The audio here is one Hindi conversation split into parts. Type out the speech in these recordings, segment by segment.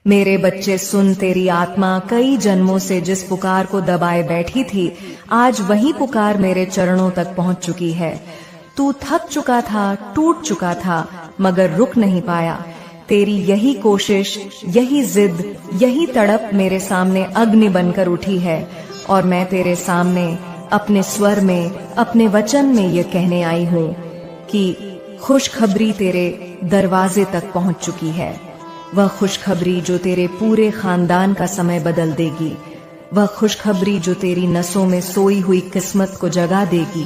मेरे बच्चे सुन, तेरी आत्मा कई जन्मों से जिस पुकार को दबाए बैठी थी, आज वही पुकार मेरे चरणों तक पहुंच चुकी है। तू थक चुका था, टूट चुका था, मगर रुक नहीं पाया। तेरी यही कोशिश, यही जिद, यही तड़प मेरे सामने अग्नि बनकर उठी है, और मैं तेरे सामने अपने स्वर में, अपने वचन में ये कहने आई हूँ कि खुशखबरी तेरे दरवाजे तक पहुंच चुकी है। वह खुशखबरी जो तेरे पूरे खानदान का समय बदल देगी, वह खुशखबरी जो तेरी नसों में सोई हुई किस्मत को जगा देगी,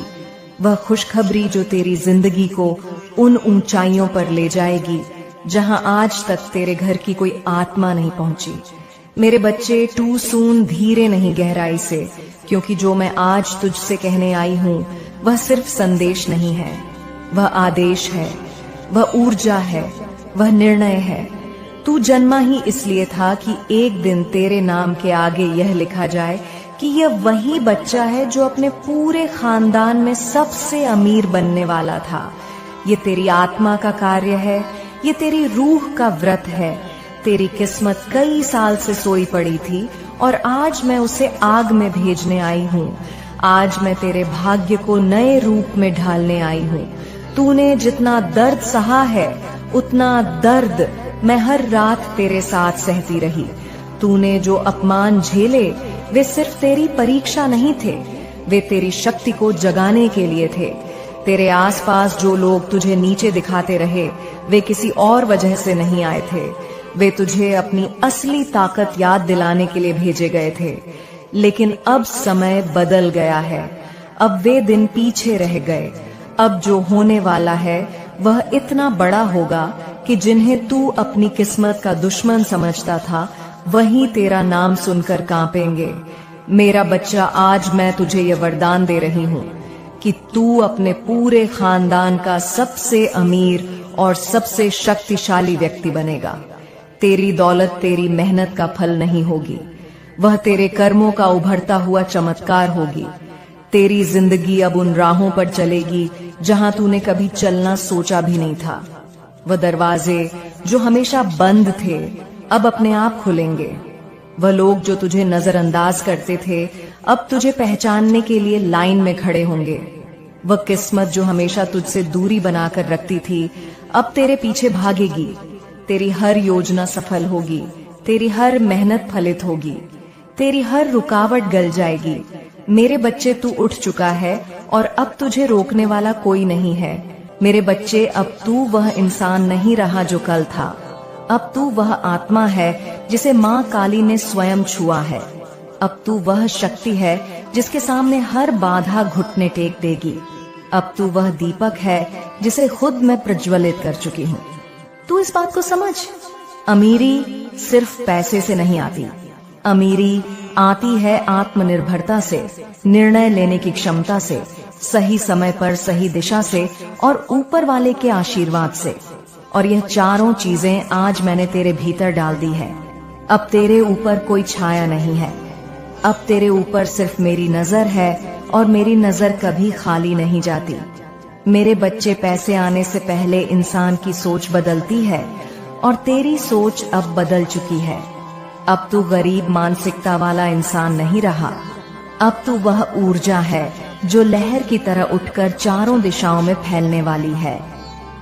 वह खुशखबरी जो तेरी जिंदगी को उन ऊंचाइयों पर ले जाएगी जहां आज तक तेरे घर की कोई आत्मा नहीं पहुंची। मेरे बच्चे, टू सून धीरे नहीं गहराई से, क्योंकि जो मैं आज तुझसे कहने आई हूँ वह सिर्फ संदेश नहीं है, वह आदेश है, वह ऊर्जा है, वह निर्णय है। तू जन्मा ही इसलिए था कि एक दिन तेरे नाम के आगे यह लिखा जाए कि यह वही बच्चा है जो अपने पूरे खानदान में सबसे अमीर बनने वाला था। ये तेरी आत्मा का कार्य है, ये तेरी रूह का व्रत है। तेरी किस्मत कई साल से सोई पड़ी थी और आज मैं उसे आग में भेजने आई हूँ। आज मैं तेरे भाग्य को नए रूप में ढालने आई हूँ। तूने जितना दर्द सहा है, उतना दर्द मैं हर रात तेरे साथ सहती रही। तूने जो अपमान झेले, वे सिर्फ तेरी परीक्षा नहीं थे, वे तेरी शक्ति को जगाने के लिए थे। तेरे आसपास जो लोग तुझे नीचे दिखाते रहे, वे किसी और वजह से नहीं आए थे, वे तुझे अपनी असली ताकत याद दिलाने के लिए भेजे गए थे। लेकिन अब समय बदल गया है, अब वे दिन पीछे रह गए। अब जो होने वाला है वह इतना बड़ा होगा कि जिन्हें तू अपनी किस्मत का दुश्मन समझता था, वही तेरा नाम सुनकर कांपेंगे। मेरा बच्चा, आज मैं तुझे यह वरदान दे रही हूँ कि तू अपने पूरे खानदान का सबसे अमीर और सबसे शक्तिशाली व्यक्ति बनेगा। तेरी दौलत तेरी मेहनत का फल नहीं होगी, वह तेरे कर्मों का उभरता हुआ चमत्कार होगी। तेरी जिंदगी अब उन राहों पर चलेगी जहां तूने कभी चलना सोचा भी नहीं था। वह दरवाजे जो हमेशा बंद थे, अब अपने आप खुलेंगे। वह लोग जो तुझे नजरअंदाज करते थे, अब तुझे पहचानने के लिए लाइन में खड़े होंगे। वह किस्मत जो हमेशा तुझसे दूरी बनाकर रखती थी, अब तेरे पीछे भागेगी। तेरी हर योजना सफल होगी, तेरी हर मेहनत फलित होगी, तेरी हर रुकावट गल जाएगी। मेरे बच्चे, तू उठ चुका है और अब तुझे रोकने वाला कोई नहीं है। मेरे बच्चे, अब तू वह इंसान नहीं रहा जो कल था। अब तू वह आत्मा है जिसे माँ काली ने स्वयं छुआ है। अब तू वह शक्ति है जिसके सामने हर बाधा घुटने टेक देगी। अब तू वह दीपक है जिसे खुद मैं प्रज्वलित कर चुकी हूँ। तू इस बात को समझ, अमीरी सिर्फ पैसे से नहीं आती। अमीरी आती है आत्मनिर्भरता से, निर्णय लेने की क्षमता से, सही समय पर सही दिशा से और ऊपर वाले के आशीर्वाद से। और यह चारों चीजें आज मैंने तेरे भीतर डाल दी है। अब तेरे ऊपर कोई छाया नहीं है, अब तेरे ऊपर सिर्फ मेरी नजर है और मेरी नजर कभी खाली नहीं जाती। मेरे बच्चे, पैसे आने से पहले इंसान की सोच बदलती है और तेरी सोच अब बदल चुकी है। अब तू गरीब मानसिकता वाला इंसान नहीं रहा, अब तू वह ऊर्जा है जो लहर की तरह उठकर चारों दिशाओं में फैलने वाली है।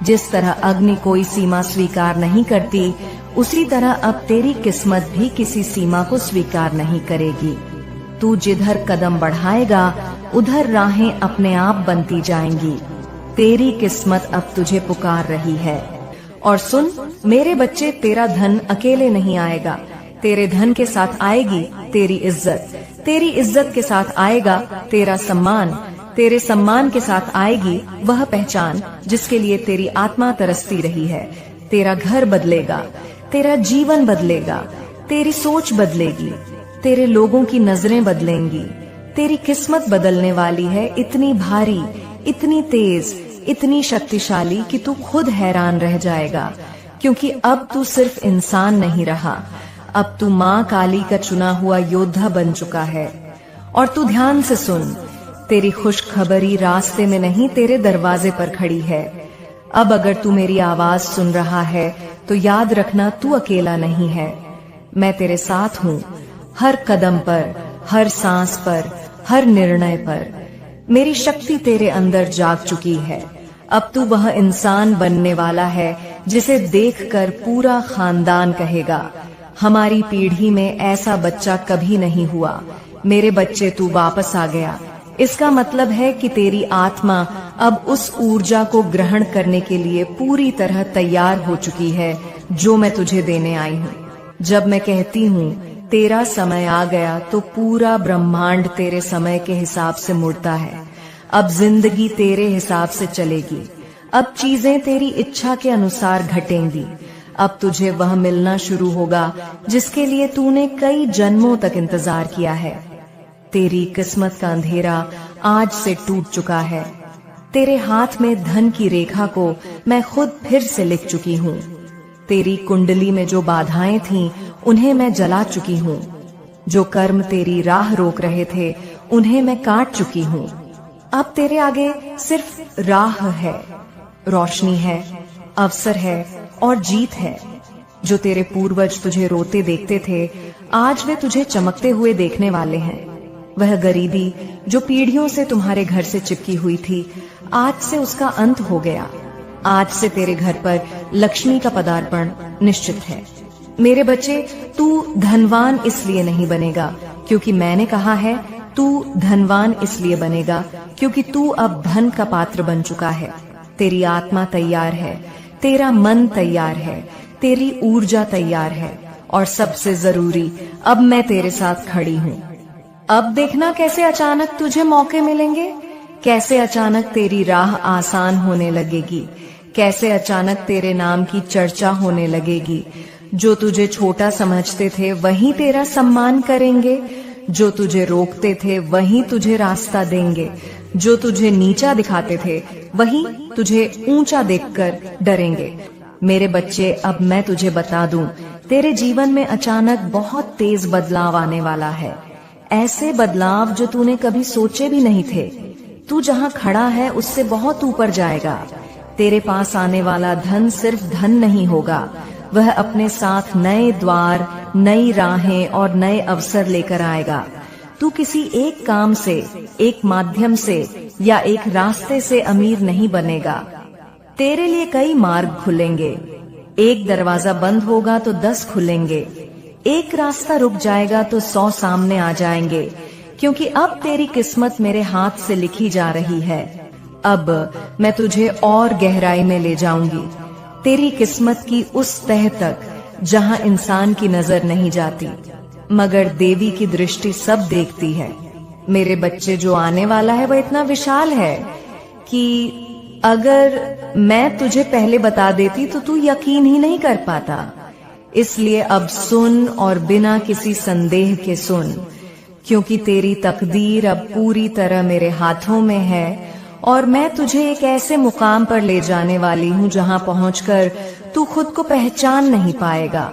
जिस तरह अग्नि कोई सीमा स्वीकार नहीं करती, उसी तरह अब तेरी किस्मत भी किसी सीमा को स्वीकार नहीं करेगी। तू जिधर कदम बढ़ाएगा, उधर राहें अपने आप बनती जाएंगी। तेरी किस्मत अब तुझे पुकार रही है। और सुन मेरे बच्चे, तेरा धन अकेले नहीं आएगा, तेरे धन के साथ आएगी तेरी इज्जत, तेरी इज्जत के साथ आएगा तेरा सम्मान, तेरे सम्मान के साथ आएगी वह पहचान जिसके लिए तेरी आत्मा तरसती रही है। तेरा घर बदलेगा, तेरा जीवन बदलेगा, तेरी सोच बदलेगी, तेरे लोगों की नजरें बदलेंगी। तेरी किस्मत बदलने वाली है, इतनी भारी, इतनी तेज, इतनी शक्तिशाली कि तू खुद हैरान रह जाएगा। क्योंकि अब तू सिर्फ इंसान नहीं रहा, अब तू माँ काली का चुना हुआ योद्धा बन चुका है। और तू ध्यान से सुन, तेरी खुशखबरी रास्ते में नहीं, तेरे दरवाजे पर खड़ी है। अब अगर तू मेरी आवाज सुन रहा है तो याद रखना, तू अकेला नहीं है। मैं तेरे साथ हूँ, हर कदम पर, हर सांस पर, हर निर्णय पर। मेरी शक्ति तेरे अंदर जाग चुकी है। अब तू वह इंसान बनने वाला है जिसे देखकर पूरा खानदान कहेगा, हमारी पीढ़ी में ऐसा बच्चा कभी नहीं हुआ। मेरे बच्चे, तू वापस आ गया। इसका मतलब है कि तेरी आत्मा अब उस ऊर्जा को ग्रहण करने के लिए पूरी तरह तैयार हो चुकी है जो मैं तुझे देने आई हूँ। जब मैं कहती हूँ तेरा समय आ गया, तो पूरा ब्रह्मांड तेरे समय के हिसाब से मुड़ता है। अब जिंदगी तेरे हिसाब से चलेगी। अब चीजें तेरी इच्छा के अनुसार घटेंगी। अब तुझे वह मिलना शुरू होगा जिसके लिए तूने कई जन्मों तक इंतजार किया है। तेरी किस्मत का अंधेरा आज से टूट चुका है। तेरे हाथ में धन की रेखा को मैं खुद फिर से लिख चुकी हूँ। तेरी कुंडली में जो बाधाएं थीं, उन्हें मैं जला चुकी हूँ। जो कर्म तेरी राह रोक रहे थे, उन्हें मैं काट चुकी हूँ। अब तेरे आगे सिर्फ राह है, रोशनी है, अवसर है और जीत है। जो तेरे पूर्वज तुझे रोते देखते थे, आज वे तुझे चमकते हुए देखने वाले हैं। वह गरीबी जो पीढ़ियों से तुम्हारे घर से चिपकी हुई थी, आज से उसका अंत हो गया। आज से तेरे घर पर लक्ष्मी का पदार्पण निश्चित है। मेरे बच्चे, तू धनवान इसलिए नहीं बनेगा क्योंकि मैंने कहा है, तू धनवान इसलिए बनेगा क्योंकि तू अब धन का पात्र बन चुका है। तेरी आत्मा तैयार है, तेरा मन तैयार है, तेरी ऊर्जा तैयार है और सबसे जरूरी, अब मैं तेरे साथ खड़ी हूँ। अब देखना कैसे अचानक तुझे मौके मिलेंगे, कैसे अचानक तेरी राह आसान होने लगेगी, कैसे अचानक तेरे नाम की चर्चा होने लगेगी। जो तुझे छोटा समझते थे वही तेरा सम्मान करेंगे, जो तुझे रोकते थे वही तुझे रास्ता देंगे, जो तुझे नीचा दिखाते थे वही तुझे ऊंचा देखकर डरेंगे। मेरे बच्चे, अब मैं तुझे बता दूं, तेरे जीवन में अचानक बहुत तेज बदलाव आने वाला है। ऐसे बदलाव जो तूने कभी सोचे भी नहीं थे। तू जहाँ खड़ा है उससे बहुत ऊपर जाएगा। तेरे पास आने वाला धन सिर्फ धन नहीं होगा, वह अपने साथ नए द्वार, नई राहें और नए अवसर लेकर आएगा। तू किसी एक काम से, एक माध्यम से या एक रास्ते से अमीर नहीं बनेगा। तेरे लिए कई मार्ग खुलेंगे। एक दरवाजा बंद होगा तो 10 खुलेंगे। एक रास्ता रुक जाएगा तो 100 सामने आ जाएंगे, क्योंकि अब तेरी किस्मत मेरे हाथ से लिखी जा रही है। अब मैं तुझे और गहराई में ले जाऊंगी, तेरी किस्मत की उस तह तक जहां इंसान की नजर नहीं जाती, मगर देवी की दृष्टि सब देखती है। मेरे बच्चे, जो आने वाला है वह इतना विशाल है कि अगर मैं तुझे पहले बता देती तो तू यकीन ही नहीं कर पाता। इसलिए अब सुन और बिना किसी संदेह के सुन, क्योंकि तेरी तकदीर अब पूरी तरह मेरे हाथों में है और मैं तुझे एक ऐसे मुकाम पर ले जाने वाली हूँ जहाँ पहुँचकर तू खुद को पहचान नहीं पाएगा।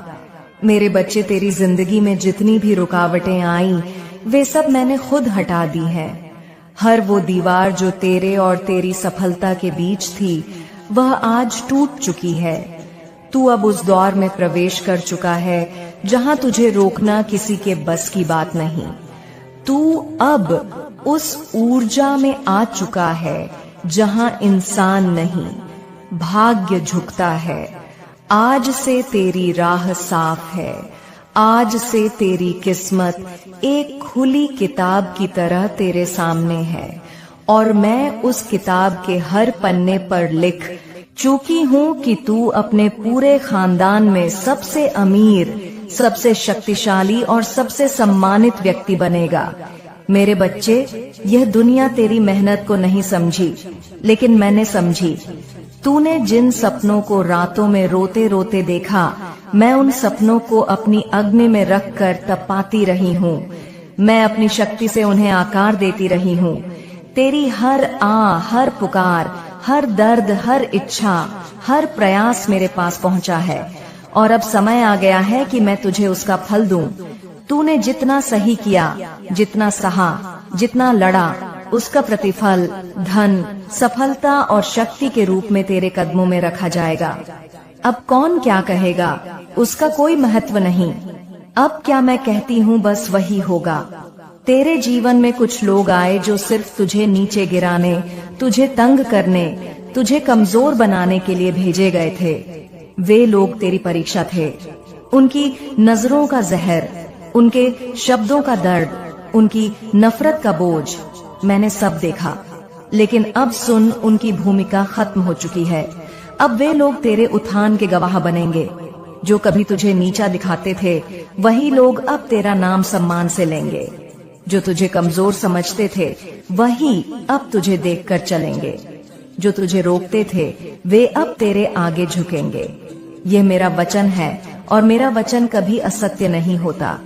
मेरे बच्चे, तेरी जिंदगी में जितनी भी रुकावटें आई, वे सब मैंने खुद हटा दी हैं। हर वो दीवार जो तेरे और तेरी सफलता के बीच थी, वह आज टूट चुकी है। तू अब उस दौर में प्रवेश कर चुका है जहां तुझे रोकना किसी के बस की बात नहीं। तू अब उस ऊर्जा में आ चुका है जहां इंसान नहीं, भाग्य झुकता है। आज से तेरी राह साफ है। आज से तेरी किस्मत एक खुली किताब की तरह तेरे सामने है और मैं उस किताब के हर पन्ने पर लिख चुकी हूँ कि तू अपने पूरे खानदान में सबसे अमीर, सबसे शक्तिशाली और सबसे सम्मानित व्यक्ति बनेगा। मेरे बच्चे, यह दुनिया तेरी मेहनत को नहीं समझी, लेकिन मैंने समझी। तूने जिन सपनों को रातों में रोते रोते देखा, मैं उन सपनों को अपनी अग्नि में रखकर तपाती रही हूँ। मैं अपनी शक्ति से उन्हें आकार देती रही हूँ। तेरी हर हर पुकार, हर दर्द, हर इच्छा, हर प्रयास मेरे पास पहुंचा है और अब समय आ गया है कि मैं तुझे उसका फल दूं। तूने जितना सही किया, जितना सहा, जितना लड़ा, उसका प्रतिफल धन, सफलता और शक्ति के रूप में तेरे कदमों में रखा जाएगा। अब कौन क्या कहेगा, उसका कोई महत्व नहीं। अब क्या मैं कहती हूँ बस वही होगा। तेरे जीवन में कुछ लोग आए जो सिर्फ तुझे नीचे गिराने, तुझे तंग करने, तुझे कमजोर बनाने के लिए भेजे गए थे। वे लोग तेरी परीक्षा थे। उनकी नजरों का जहर, उनके शब्दों का दर्द, उनकी नफरत का बोझ मैंने सब देखा। लेकिन अब सुन, उनकी भूमिका खत्म हो चुकी है। अब वे लोग तेरे उत्थान के गवाह बनेंगे। जो कभी तुझे नीचा दिखाते थे, वही लोग अब तेरा नाम सम्मान से लेंगे। जो तुझे कमजोर समझते थे, वही अब तुझे देखकर चलेंगे। जो तुझे रोकते थे, वे अब तेरे आगे झुकेंगे। यह मेरा वचन है और मेरा वचन कभी असत्य नहीं होता।